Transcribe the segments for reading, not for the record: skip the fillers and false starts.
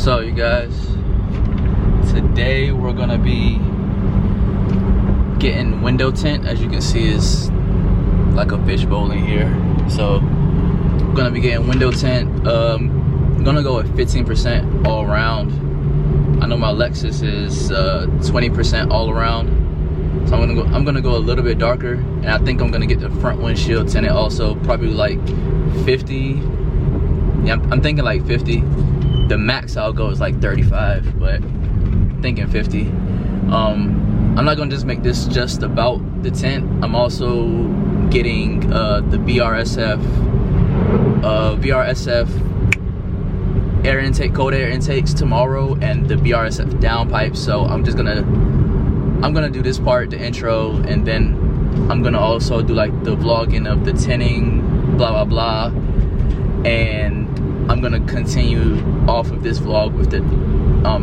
So you guys, today we're gonna be getting window tint. As you can see, is like a fishbowl in here. So we're gonna be getting window tint. I'm gonna go with 15% all around. I know my Lexus is 20% all around, so I'm gonna go a little bit darker, and I think I'm gonna get the front windshield tinted also, probably like 50. Yeah, I'm thinking like 50. The max I'll go is like 35, but I'm thinking 50. I'm not gonna just make this just about the tint. I'm also getting the Vrsf air intake, cold air intakes tomorrow, and the Vrsf downpipe. So I'm gonna do this part, the intro, and then I'm gonna also do like the vlogging of the tinting, blah blah blah, and I'm gonna continue off of this vlog with the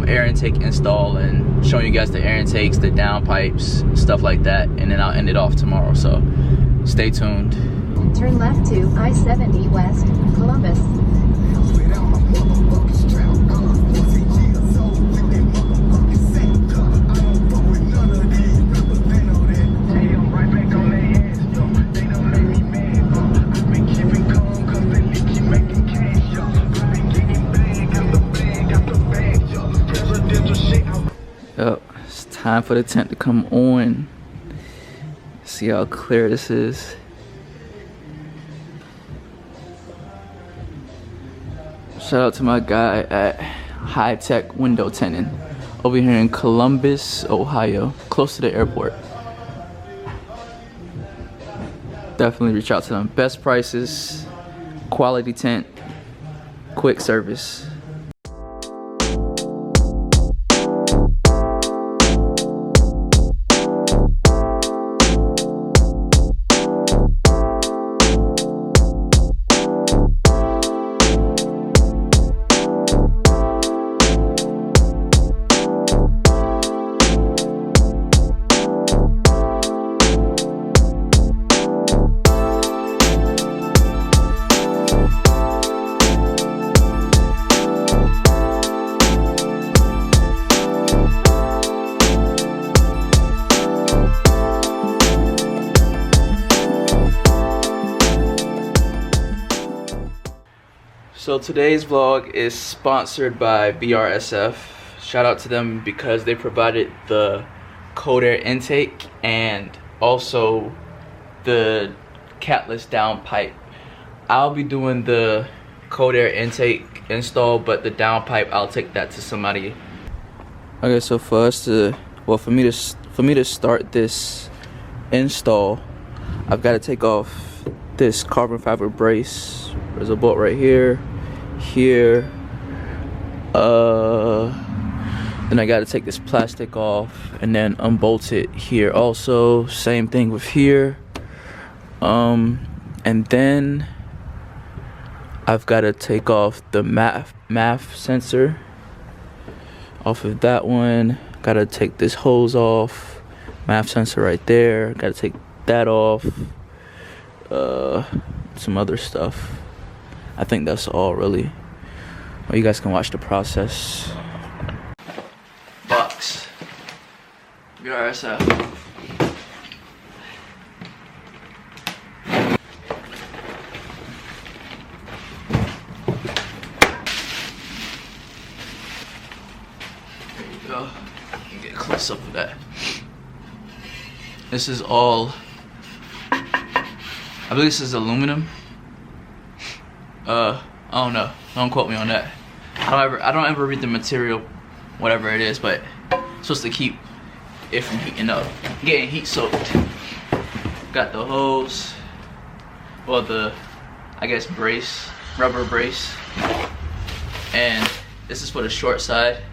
air intake install and showing you guys the air intakes, the downpipes, stuff like that, and then I'll end it off tomorrow. So stay tuned. Turn left to I-70 West, Columbus. Yep, it's time for the tint to come on. See how clear this is. Shout out to my guy at High Tech Window Tinting over here in Columbus, Ohio, close to the airport. Definitely reach out to them. Best prices, quality tint, quick service. So today's vlog is sponsored by Vrsf. Shout out to them because they provided the cold air intake and also the catless downpipe. I'll be doing the cold air intake install, but the downpipe, I'll take that to somebody. Okay, so for me to start this install, I've got to take off this carbon fiber brace. There's a bolt right here. Then I got to take this plastic off and then unbolt it here also. Same thing with here. And then I've got to take off the MAF sensor off of that one. Got to take this hose off. MAF sensor right there. Got to take that off. Some other stuff. I think that's all really. Well, you guys can watch the process. Box. Vrsf. There you go. You can get a close up of that. This is all, I believe this is aluminum. I don't know. Don't quote me on that. I don't ever read the material, whatever it is, but it's supposed to keep it from heating up, getting heat soaked. Got the hose, well, the, I guess, brace, rubber brace, and this is for the short side.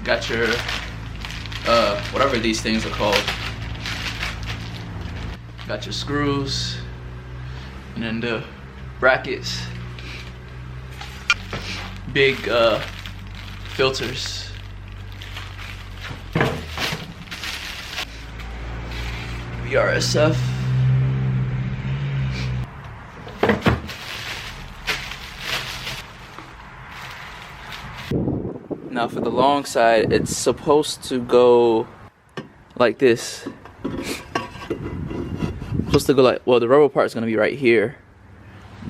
Got your whatever these things are called. Got your screws, and then the brackets, big filters. Vrsf. Now for the long side, it's supposed to go like this. Supposed to go like, well, the rubber part is gonna be right here,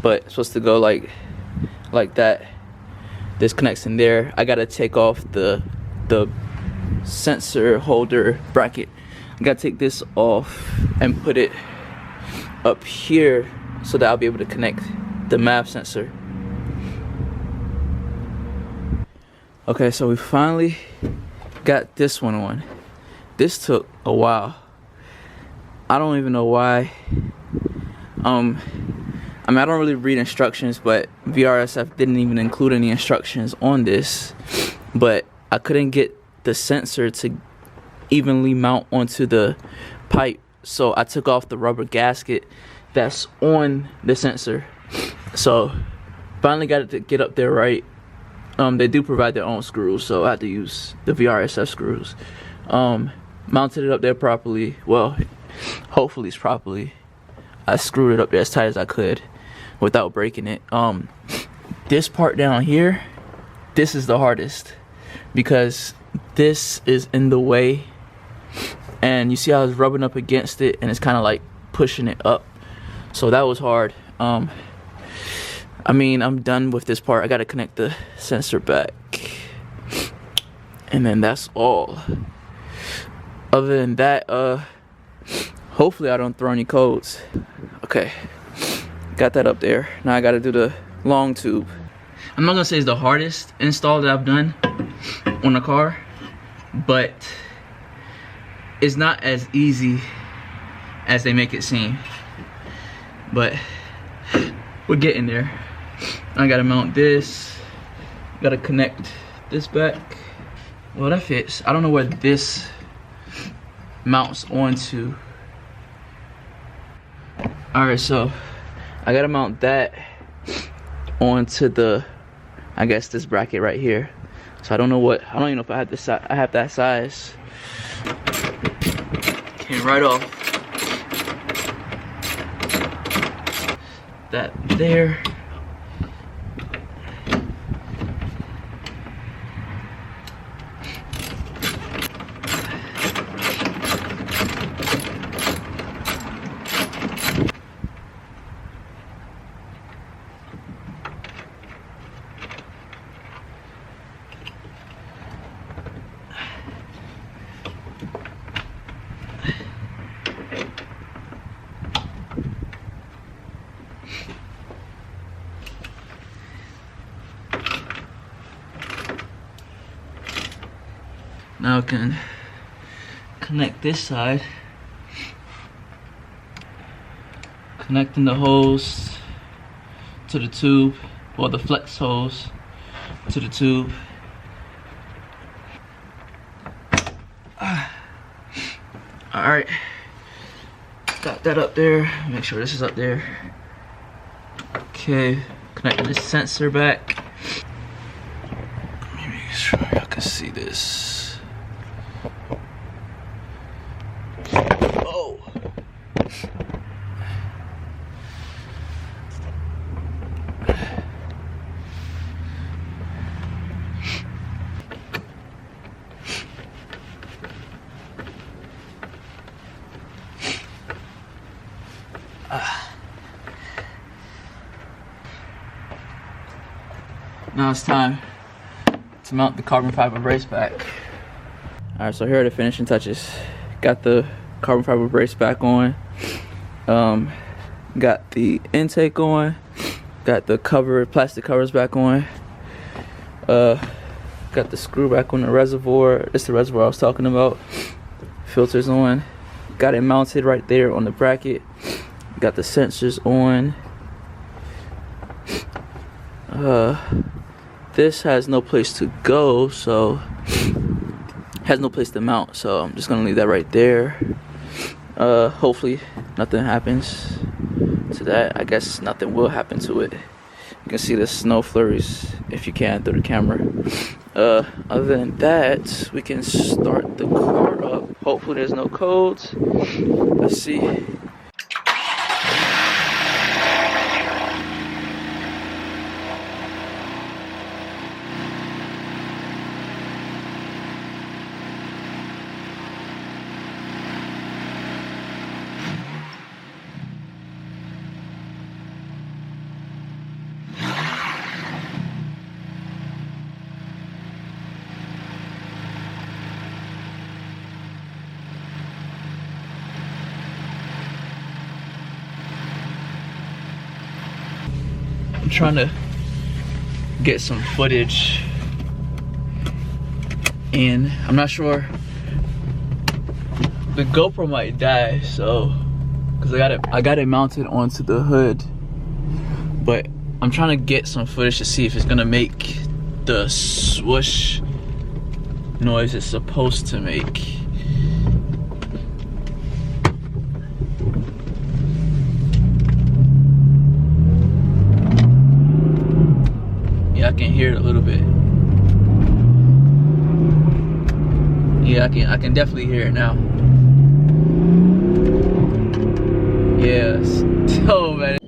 but it's supposed to go like that. This connects in there. I gotta take off the sensor holder bracket. I gotta take this off and put it up here so that I'll be able to connect the MAV sensor. Okay, so we finally got this one on. This took a while. I don't even know why. I mean, I don't really read instructions, but Vrsf didn't even include any instructions on this. But I couldn't get the sensor to evenly mount onto the pipe, so I took off the rubber gasket that's on the sensor. So finally got it to get up there right. They do provide their own screws, so I had to use the Vrsf screws. Mounted it up there properly. Well, hopefully it's properly. I screwed it up there as tight as I could without breaking it. This part down here, this is the hardest because this is in the way, and you see how it's rubbing up against it and it's kind of like pushing it up. So that was hard. I mean, I'm done with this part. I gotta connect the sensor back, and then that's all. Other than that, hopefully I don't throw any codes. Okay, got that up there. Now I gotta do the long tube. I'm not gonna say it's the hardest install that I've done on a car, but it's not as easy as they make it seem. But we're getting there. I gotta mount this, gotta connect this back. Well, that fits. I don't know where this mounts onto. Alright, so I gotta mount that onto the, I guess, this bracket right here. So I don't know even know if I have this. I have that size. Came right off. That there. Now I can connect this side, connecting the hose to the tube, or the flex hose to the tube. Alright, got that up there. Make sure this is up there. Okay, connecting this sensor back. Let me make sure y'all can see this. Oh. Now it's time to mount the carbon fiber brace back. Alright, so here are the finishing touches. Got the carbon fiber brace back on. Got the intake on. Got the plastic covers back on. Got the screw back on the reservoir. This is the reservoir I was talking about. Filters on. Got it mounted right there on the bracket. Got the sensors on. This has no place to go, so has no place to mount, so I'm just gonna leave that right there. Hopefully nothing happens to that. I guess nothing will happen to it. You can see the snow flurries if you can through the camera. Other than that, we can start the car up. Hopefully there's no codes. Let's see. trying to get some footage in. I'm not sure. The GoPro might die, so because I got it mounted onto the hood, but I'm trying to get some footage to see if it's gonna make the swoosh noise it's supposed to make. Yeah, I can hear it a little bit. Yeah, I can definitely hear it now. Yes. Oh man.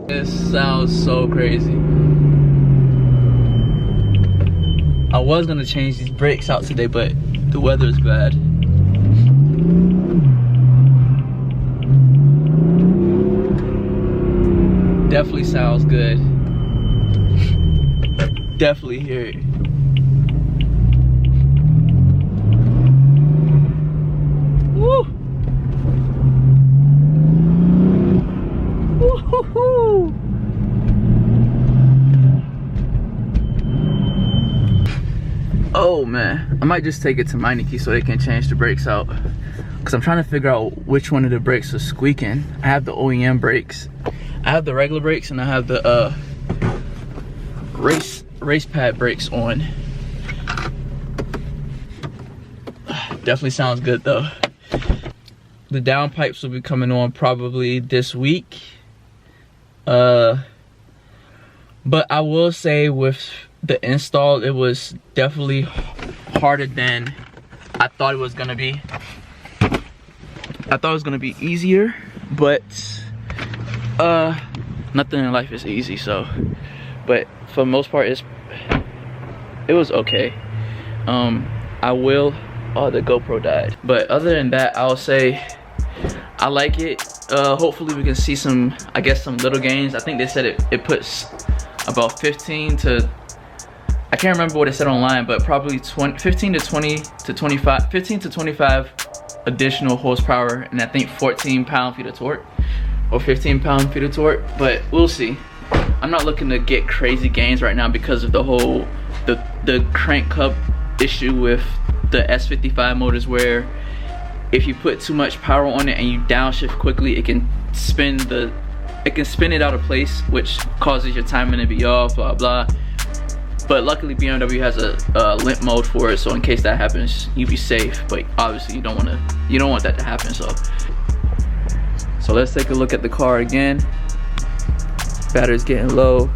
This sounds so crazy. I was gonna change these brakes out today, but the weather is bad. Definitely sounds good. Definitely hear it. Woo! Woo-hoo-hoo! Oh man, I might just take it to Meineke so they can change the brakes out, because I'm trying to figure out which one of the brakes was squeaking. I have the OEM brakes, I have the regular brakes, and I have the race pad brakes on. Definitely sounds good though. The downpipes will be coming on probably this week. But I will say with the install, it was definitely harder than I thought it was gonna be. I thought it was gonna be easier, but nothing in life is easy. So, but for the most part, it was okay. The GoPro died, but other than that, I'll say I like it. Hopefully we can see some, I guess, some little gains. I think they said it puts about 15 to, I can't remember what it said online, but probably 15 to 25 additional horsepower, and I think 14 pound-feet of torque, or 15 pound-feet of torque, but we'll see. I'm not looking to get crazy gains right now because of the whole, the crank cup issue with the S55 motors, where if you put too much power on it and you downshift quickly, it can spin it out of place, which causes your timing to be off, blah blah. But luckily BMW has a limp mode for it, so in case that happens, you be safe. But obviously you don't want that to happen. So let's take a look at the car again. Battery's getting low.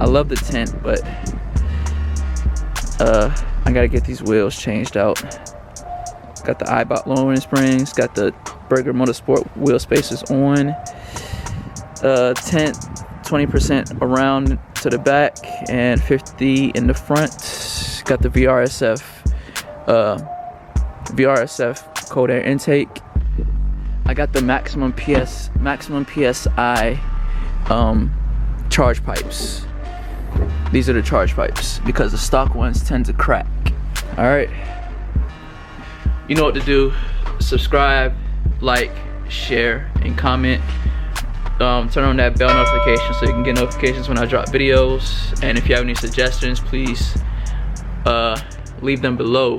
I love the tint, but I gotta get these wheels changed out. Got the eyebot lowering springs, got the Burger Motorsport wheel spacers on. Tint 20% around to the back and 50 in the front. Got the Vrsf cold air intake. I got the maximum PSI charge pipes. These are the charge pipes because the stock ones tend to crack. All right, you know what to do. Subscribe, like, share, and comment. Turn on that bell notification so you can get notifications when I drop videos. And if you have any suggestions, please leave them below.